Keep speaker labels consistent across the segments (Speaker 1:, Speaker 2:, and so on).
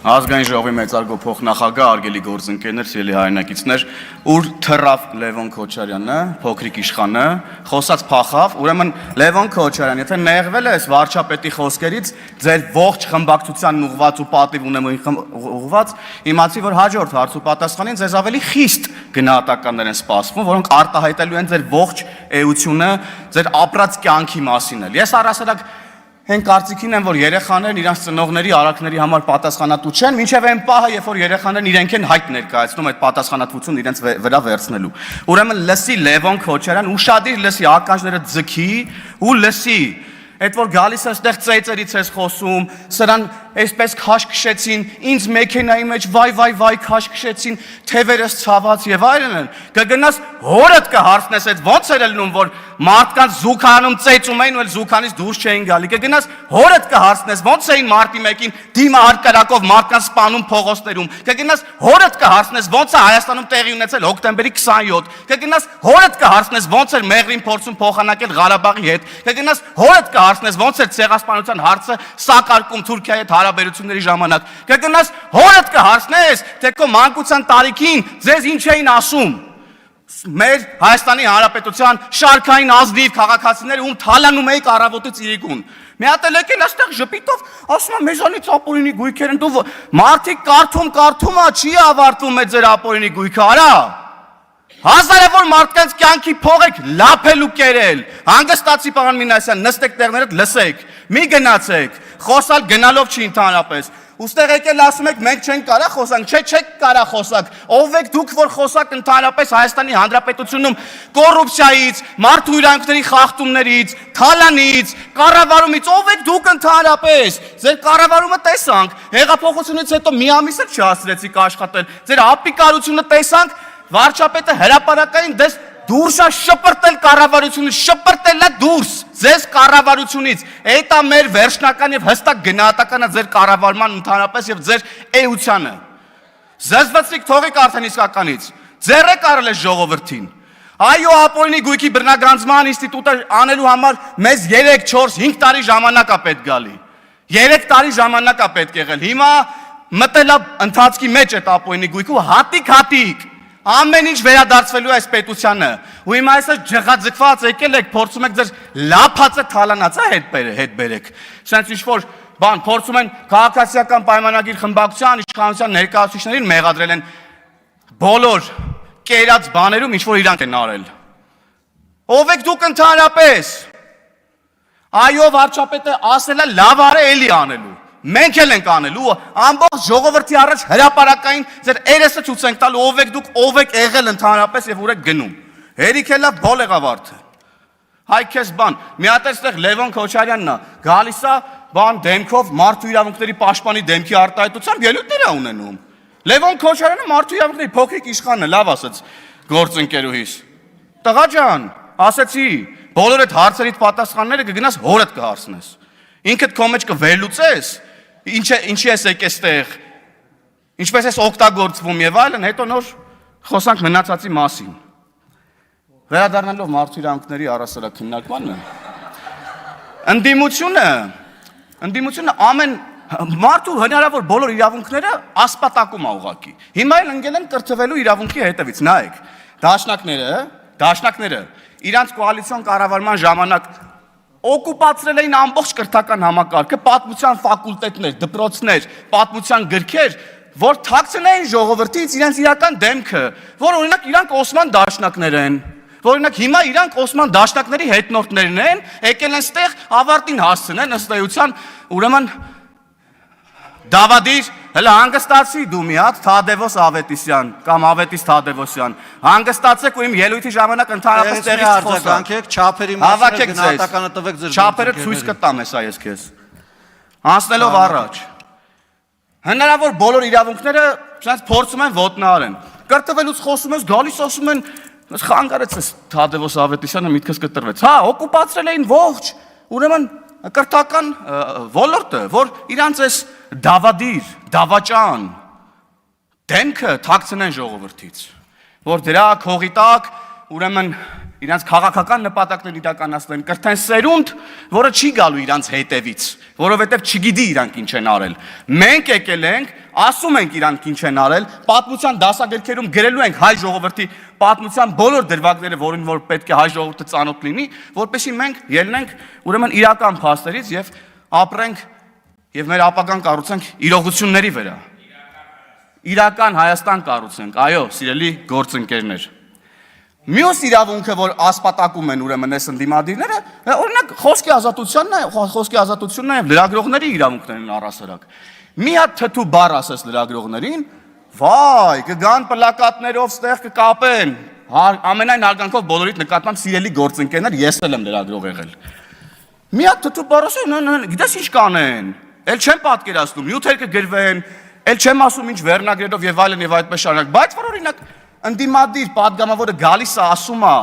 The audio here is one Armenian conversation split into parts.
Speaker 1: Ազգային ժողովի մեծարգո փոխնախագահ արգելի գործընկերներ, սիրելի հայրենակիցներ, ուր թռավ Լևոն Քոչարյանը, փոքրիկ իշխանը, խոսած փախավ, ուրեմն Լևոն Քոչարյան, եթե նեղվել ես վարչապետի խոսքերից, ձեր ողջ խմբակցությանն ուղված ու պատիվ ունեմ ուղված, իմացի, որ հաջորդ հարց ու պատասխանին ձեզ ավելի խիստ գնահատականներ են սպասվում, որոնք արտահայտելու են ձեր ողջ էությունը, ձեր ապրած կյանքի մասին էլ։ Ես առասարակ Հեն կարծիքին եմ, որ երեխաներն իրանց ծնողների արարքների համար պատասխանատու չեն, մինչև այն պահը, երբ որ երեխաներն իրենք են հայտ ներկայացնում այդ պատասխանատվությունն իրենց վրա վերցնելու։ Ուրեմն լսի Լևոն Քոչարյան, ուշադիր լսի, ականջները ձգի ու լսի, այդ որ գալիս է այստեղ ծեծերից ես խոսում, սրան այսպես քաշ քշեցին, ինձ մեքենայի մեջ վայ քաշ քշեցին, թևերս ցաված եւ այլն, կգնաս հորդ կհարցնես, այդ ոնց էր ելնում, որ մարդկանց զուգանում ծեծում էին ու զուգանից դուրս չէին գալի, կգնաս հորդ կհարցնես, ոնց էին մարտի 1-ին դիմա հարկարակով մարդկանց սպանում փողոցներում, կգնաս հորդ կհարցնես, ոնց է Հայաստանում տեղի ունեցել հոկտեմբերի 27, կգնաս հորդ կհարցնես, ոնց էր Մեղրին փորձում փոխանակել Ղարաբաղի հետ, կգնաս հորդ կհարցնես, ոնց էր ցեղասպանության հարցը սակարկում Թուրքիայի հետ հարաբերությունների ժամանակ, կգնաս հորդ կհարցնես, թե քո մանկության տարիքին ձեզ ինչ էին ասում։ Մեր Հայաստանի Հանրապետության շարքային ազնիվ քաղաքացիները ում թալանում էիք առավոտից իրիկուն։ Մի հատ էլ եկել այստեղ ժպիտով, ասում եմ մեզանից ապօրինի գույքեր են, դու մարդիկ կարդում է, չի ավարտվում է ձեր ապօրինի գույքը, արա։ Հազարավոր մարդկանց կյանքի փող եք լափել ու կերել։ Հանգստացի պարոն Մինասյան, նստեք տեղներդ լսեք, մի գնացեք, խոսալ գնալով չի ընդհանրապես։ Ուստեղ եկել ասում եք մենք չենք կարա խոսանք, չեք կարա խոսակ, ով եք դուք որ խոսակ ընդհանրապես Հայաստանի Հանրապետությունում կոռուպցիայից, մարդու իրավունքների խախտումներից, թալանից, կառավարումից, ով եք դուք ընդհանրապես։ Ձեր կառավարումը տեսանք, հեղափոխությունից հետո մի ամիս էլ չհասցրեցիք աշխատել, ձեր ապիկարությունը տեսանք, վարչապետը հրապարակային դες դուրս է շպրտել կառավարությունից, շպրտել է դուրս ձեզ կառավարությունից։ Այդ է մեր վերջնական եւ հստակ գնահատականը ձեր կառավարման ընդհանրապես եւ ձեր էությանը։ Զզվացիք թողեք արդեն իսկականից։ Ձեռեք արել է ժողովրդին։ Այո, ապօրինի գույքի բռնագանձման ինստիտուտը անելու համար մեզ 3, 4, 5 տարի ժամանակ է պետք գալի։ 3 տարի ժամանակ է պետք եղել։ Հիմա մտել է ընթացքի մեջ այդ ապօրինի գույքը հատիկ ամեն ինչ վերադարձվելու է այս պետությանը։ Ու հիմա այսպես ջղաձգված եկել եք, փորձում եք ձեր լափածը թալանացա հետ բերեք։ Սենց ինչ-որ բան փորձում են քաղաքացիական պայմանագիր խմբակցության, իշխանության ներկայացուցիչներին մեղադրել են բոլոր կերած բաներում, ինչ-որ իրանք են արել։ Ով եք դուք ընդհանրապես։ Այո, վարչապետը ասել է լավ արե էլի անելու։ Մենք էլ ենք անելու, ամբողջ ժողովրդի առաջ հրապարակային ձեր երեսը ցույց ենք տալու, ով եք դուք, ով եք եղել ընդհանրապես եւ ուր եք գնում։ Հերիք էլ է բոլ եղավարդը։ Հայ քեզ բան, մի հատ այստեղ Լևոն Քոչարյանն է, գալիս է բան դեմքով մարդու իրավունքների պաշտպանի դեմքի արտահայտությամբ ելույթներ է ունենում։ Լևոն Քոչարյանը մարդու իրավունքների փոքրիկ իշխանն է, լավ ասաց գործընկերուհիս։ Տղա ջան, ասեցի, բոլոր այդ հարցերից պատասխանները կգնաս հորդ կհարցնես։ Ինքդ քո մեջ կվերլուծես, ինչի ես եկես տեղ, ինչպես ես օգտագործվում եւ այլն, հետո նոր խոսանք մնացածի մասին։ Վերադառնալով մարդու իրավունքների առասարակ քննարկմանը, ընդդիմությունը ամեն մարդու հնարավոր բոլոր իրավունքները ասպատակում է ուղղակի։ Հիմա էլ ընկել են կրթվելու իրավունքի հետևից, նայեք, դաշնակները իրանց կոալիցիոն կառավարման ժամանակ օկուպացրել էին ամբողջ կրթական համակարգը, պատմության ֆակուլտետներ, դպրոցներ, պատմության գրքեր, որ թաքցնեին ժողովրդից իրենց իրական դեմքը, որ օրինակ իրանք Օսման դաշնակներ են, որ օրինակ հիմա իրանք Օսման դաշնակների հետնորդներն են, եկել են ստեղ ավարտին հասցնեն ըստ էության, ուրեմն Դավադիր, հələ հանգստացի դու մի հատ Թադևոս Ավետիսյան կամ Ավետիս Թադևոսյան, հանգստացեք ու իմ ելույթի ժամանակ ընդհանրապես տեղից խոսանք,
Speaker 2: չափերի մասին գնահատականը տվեք ձեր
Speaker 1: չափերը ցույց կտամ հեսա ես քեզ։ Անցնելով առաջ։ Հնարավոր բոլոր իրավունքները ցած փորձում են ոտնահարեն։ Կրթվելուց խոսում ես, գալիս ասում են, խանգարեցես Թադևոս Ավետիսյանը միտքս կտրվեց։ Հա, օկուպացրել էին ողջ, ուրեմն կրթական ոլորտը, որ իրանց էս դավադիր, դավաճան դեմքը թաքցնեն ժողովրդից, որ դրա քողի տակ ուրեմն իրանց քաղաքական նպատակներ իրականացնեն, կրթեն սերունդ, որը չի գալու իրանց հետևից, որովհետև չգիտի իրանք ինչ են արել։ Մենք եկել ենք, ասում ենք իրանք ինչ են արել, պատմության դասագրքերում գրելու ենք հայ ժողովրդի պատմության բոլոր դրվագները, որին որ պետք է հայ ժողովուրդը ծանոթ լինի, որպեսզի մենք ելնենք ուրեմն իրական փաստերից եւ ապրենք եւ մեր ապագան կառուցենք իրողությունների վրա։ Իրական Հայաստան կառուցենք, այո, սիրելի գործընկերներ։ Մյուս իրավունքը, որ ասպատակում են ուրեմն այս ընդդիմադիրները, օրինակ խոսքի ազատությունն է եւ լրագրողների իրավունքներն են առասարակ։ Մի հատ թթու բառ ասես լրագրողներին, վայ, կգան պլակատներով ստեղ կկապեն։ Ամենայն հարգանքով բոլորիդ նկատմամբ սիրելի գործընկերներ, ես էլ եմ լրագրող եղել։ Մի հատ թթու բառ ասեն, գիտես ինչ կանեն։ Էլ չեմ պատկերացնում, նյութեր կգրվեն, էլ չեմ ասում ինչ վերնագրերով եւ այլն եւ այդպես շարունակ, բայց որ օրինակ ընդդիմադիր падգամավորը գալիս է ասում է,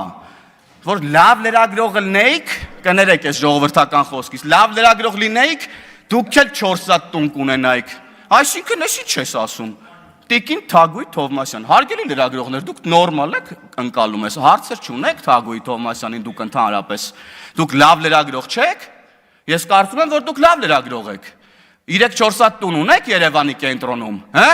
Speaker 1: որ լավ լրագրող լինեիք, կներեք այս ժողովրդական խոսքից, լավ լրագրող լինեիք, դուք էլ 4 սատ տուն կունենայիք։ Այսինքն էսի չես ասում։ Տիկին Թագուհի Թովմասյան, հարգելի լրագրողներ, դուք նորմալ եք ընկալում ես, հարցեր չունեք Թագուհի Թովմասյանին դուք ընդհանրապես։ Դուք լավ լրագրող չեք։ Ես կարծում եմ, որ դուք լավ լրագրող եք։ 3-4 սատ տուն ունեք Երևանի կենտրոնում, հա?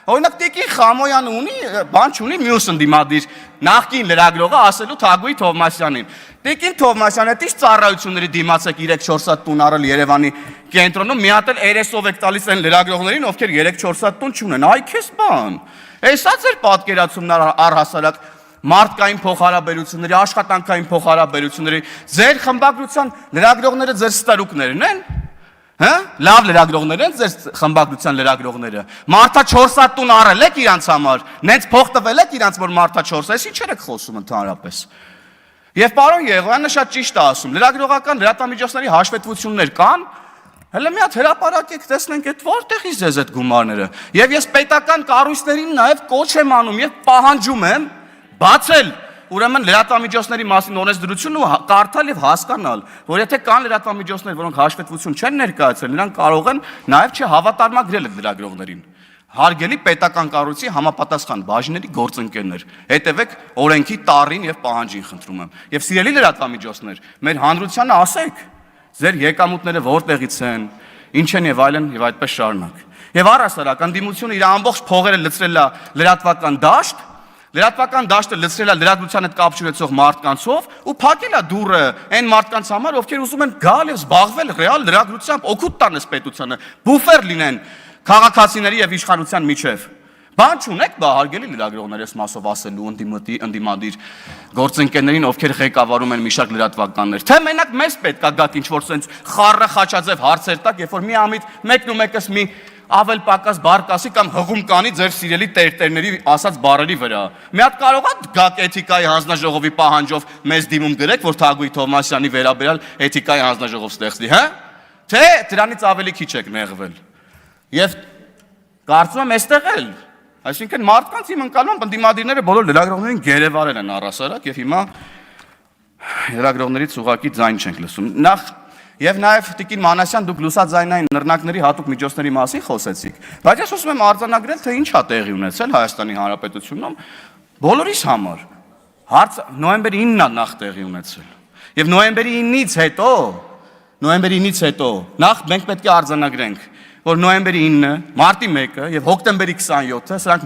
Speaker 1: Օրինակ Տիկին Խամոյանը ունի, բան չունի մյուս ընդդիմադիր նախկին լրագրողը ասելու Թագուհի Թովմասյանին։ Տիկին Թովմասյանը դից ծառայությունների դիմաց եք 3-4 սատ տուն առել Երևանի կենտրոնում, մի հատ էլ երեսով եք տալիս այն լրագրողներին, ովքեր 3-4 սատ տուն չունեն։ Այ քեզ բան։ Էսա ձեր պատկերացումն առհասարակ մարդկային փոխհարաբերությունների, աշխատանքային փոխհարաբերությունների, ձեր խմբագրության լրագրողները ձեր ստարուկներն են։ Հա? Լավ լրագրողներ են ձեր խմբագրության լրագրողները։ Մարտա 4 սատ տուն առել եք իրանց համար։ Նենց փող տվել եք իրանց որ մարտա 4 սատ, ինչ եք խոսում ընդհանրապես։ Եվ պարոն Եղոյանը շատ ճիշտ է ասում։ Լրագրողական լրատվամիջոցների հաշվետվություններ կան։ Հələ մի հատ հրապարակեք, տեսնենք այդ որտեղից ձեզ այդ գումարները։ Եվ ես պետական կառույցներին նաև կոչ եմ անում եւ պահանջում եմ բացել ուրեմն լրատվամիջոցների մասին օրենսդրությունն ու կարդալ եւ հասկանալ, որ եթե կան լրատվամիջոցներ, որոնք հաշվետվություն չեն ներկայացրել, նրանք կարող են նաեւ չհավատարմագրել այդ լրագրողներին։ Հարգելի պետական կառույցի համապատասխան բաժինների գործընկերներ, հետևեք օրենքի տառին եւ պահանջին, խնդրում եմ։ Եվ սիրելի լրատվամիջոցներ, մեր հանրությանը ասեք, ձեր եկամուտները որտեղից են, ինչ են եւ այլն եւ այդպես շարունակ։ Եվ առհասարակ ընդդիմությունը իր ամբողջ փողերը լցրել է լրատվական դաշտ, լրատվական դաշտը լցրել է լրատվության հետ կապ չունեցող մարդկանցով ու փակել է դուռը այն մարդկանց համար, ովքեր ուզում են գալ եւ զբաղվել ռեալ լրագրությամբ, օգուտ տան պետությանը, բուֆեր լինեն քաղաքացիների եւ իշխանության միջև։ Բան չունեք, բա հարգելի լրագրողներ, ես մասով ասելու ընդդիմադիր գործընկերներին, ովքեր ղեկավարում են մի շարք լրատվականներ, թե մենակ մեզ պետք է գաք ինչ որ sense խառը խաչաձև հարցեր տակ, երբ որ մի ամիտ մեկն ու մեկս մի ավել պակաս բարկասի կամ հղում կանի ձեր սիրելի տերտերների ասած բառերի վրա։ Մի հատ կարող է գաք էթիկայի հանձնաժողովի պահանջով մեզ դիմում գրեք, որ Թագուհի Թովմասյանի վերաբերյալ էթիկայի հանձնաժողով ստեղծի, հա? Թե դրանից ավելի քիչ եք նեղվել։ Եվ կարծում եմ այստեղ էլ, այսինքն մարդկանց իմ ընկալմամբ ընդդիմադիրները բոլոր լրագրողներին գերեվարել են առասարակ եւ հիմա լրագրողներից ուղակի ձայն չենք լսում։ Նախ Եվ նաև Տիկին Մանասյան, դուք լուսաձայնային նռնակների հատուկ միջոցների մասին խոսեցիք, բայց ես ուզում եմ արձանագրել, թե ինչ է տեղի ունեցել Հայաստանի Հանրապետությունում բոլորիս համար։ Հարց նոյեմբերի 9-ն է նախ տեղի ունեցել։ Եվ նոյեմբերի 9-ից հետո նախ մենք պետք է արձանագրենք, որ նոյեմբերի 9-ը, մարտի 1-ը եւ հոկտեմբերի 27-ը սրանք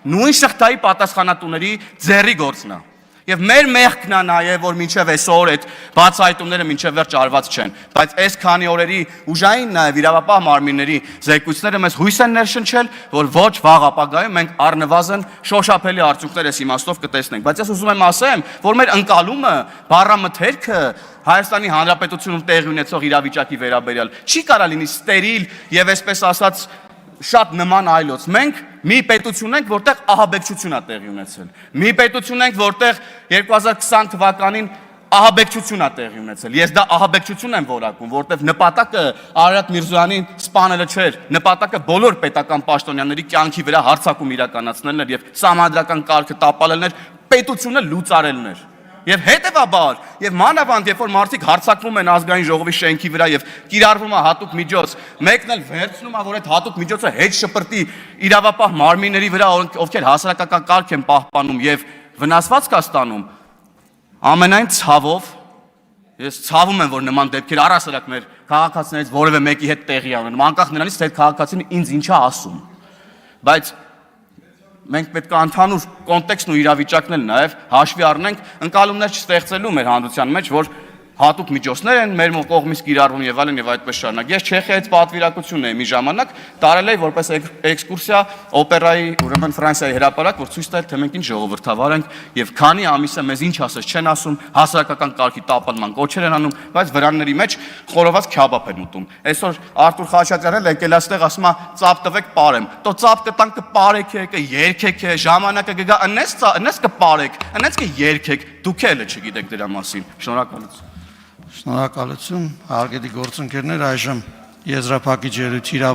Speaker 1: նույն շղթայի պատասխանատուների ձեռի գործն է։ Եվ մեր մեղքն է նաև, որ մինչև այսօր այդ բացահայտումները մինչև վերջ արված չեն, բայց այս քանի օրերի ուժային նաև իրավապահ մարմինների զեկույցները մեզ հույս են ներշնչել, որ ոչ վաղ ապագայում մենք առնվազն շոշափելի արդյունքներ այս իմաստով կտեսնենք, բայց ես ուզում եմ ասեմ, որ մեր ընկալումը, բառամթերքը Հայաստանի Հանրապետությունում տեղի ունեցող իրավիճակի վերաբերյալ չի կարա լինի ստերիլ եւ այսպես ասած շատ նման այլոց։ Մենք մի պետություն ենք, որտեղ ահաբեկչություն է տեղի ունեցել։ Մի պետություն ենք, որտեղ 2020 թվականին ահաբեկչություն է տեղի ունեցել։ Ես դա ահաբեկչություն եմ որակում, որտեղ նպատակը Արարատ Միրզոյանին սպանելը չէր, նպատակը բոլոր պետական պաշտոնյաների կյանքի վրա հարձակում իրականացնելն էր եւ սահմանադրական կարգը տապալելն էր, պետությունը լուծարելն էր։ Եվ հետևաբար, եւ մանավանդ, երբ որ մարդիկ հարձակվում են ազգային ժողովի շենքի վրա եւ կիրառվում է հատուկ միջոց, մեկն էլ վերցնում է, որ այդ հատուկ միջոցը հետ շպրտի իրավապահ մարմինների վրա, ովքեր հասարակական կարգ են պահպանում եւ վնասվածք է ստանում, ամենայն ցավով ես ցավում եմ, որ նման դեպքեր առասարակ մեր քաղաքացիներից որևէ մեկի հետ տեղի ունեն, անկախ նրանից, թե քաղաքացին ինձ ինչ է ասում։ Բայց մենք պետք է ընդհանուր կոնտեքստն ու իրավիճակն էլ նաև հաշվի առնենք, ընկալումներ չստեղծելու մեր հանրության մեջ, որ հատուկ միջոցներ են մեր կողմից կիրառվում եւ այլն եւ այդպես շարունակ։ Ես Չեխիայից պատվիրակություն եմ մի ժամանակ տարել էի որպես էքսկուրսիա օպերայի, ուրեմն Ֆրանսիայի հրապարակ, որ ցույց տալ թե մենք ինչ ժողովրդավար ենք եւ քանի ամիս է մեզ ինչ ասես չեն ասում, հասարակական կարգի տապալման կոչեր են անում, բայց վրանների մեջ խորոված քյաբաբ են ուտում։ Այսօր Արտուր Խաչատրյանն եկել այստեղ ասում է ծափ տվեք պարեմ։ Տո ծափ կտան կպարեք երգեք ժամանակը կգա ընես կպարեք, ընես կերգեք, դուք էլ չգիտեք դրա մասին։ Շնորհակալություն։
Speaker 2: Շնորհակալություն, հարգելի գործընկերներ, այժմ եզրափակիչ ելույթ